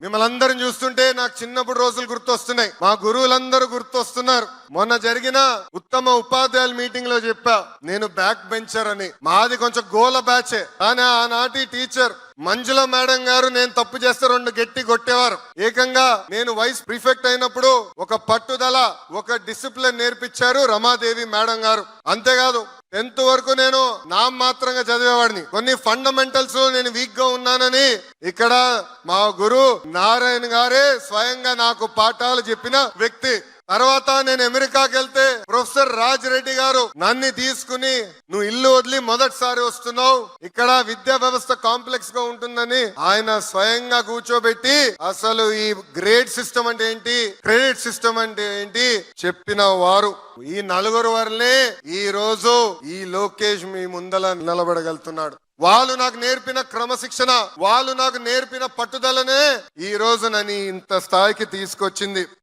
మిమ్మల్ని అందరిని చూస్తుంటే నాకు చిన్నప్పుడు రోజులు గుర్తొస్తున్నాయి. మా గురువులందరూ గుర్తొస్తున్నారు. మొన్న జరిగిన ఉత్తమ ఉపాధ్యాయుల మీటింగ్ లో చెప్పా, నేను బ్యాక్ బెంచర్ అని. మాది కొంచెం గోల బ్యాచే, కానీ ఆనాటి టీచర్ మంజుల మేడం గారు నేను తప్పు చేస్తే 2 గట్టి కొట్టేవారు. ఏకంగా నేను వైస్ ప్రిఫెక్ట్ అయినప్పుడు ఒక పట్టుదల, ఒక డిసిప్లిన్ నేర్పించారు రమాదేవి మేడం గారు. అంతేకాదు 10th వరకు నేను నామమాత్రంగా చదివేవాడిని. కొన్ని ఫండమెంటల్స్ లో నేను వీక్ గా ఉన్నానని ఇక్కడ మా గురు నారాయణ గారే స్వయంగా నాకు పాఠాలు చెప్పిన వ్యక్తి. తర్వాత నేను అమెరికాకి వెళ్తే ప్రొఫెసర్ రాజ్ రెడ్డి గారు నన్ను తీసుకుని, నువ్వు ఇల్లు వదిలి మొదటిసారి వస్తున్నావు, ఇక్కడ విద్యా వ్యవస్థ కాంప్లెక్స్ గా ఉంటుందని ఆయన స్వయంగా కూర్చోబెట్టి అసలు ఈ గ్రేడ్ సిస్టమ్ అంటే ఏంటి, క్రెడిట్ సిస్టమ్ అంటే ఏంటి చెప్పిన వారు. ఈ 4 వరలే ఈ రోజు ఈ లోకేష్ మీ ముందల నిలబడగలుగుతున్నాడు. వాళ్ళు నాకు నేర్పిన క్రమశిక్షణ, వాళ్ళు నాకు నేర్పిన పట్టుదలనే ఈ రోజు నన్ను ఇంత స్థాయికి తీసుకొచ్చింది.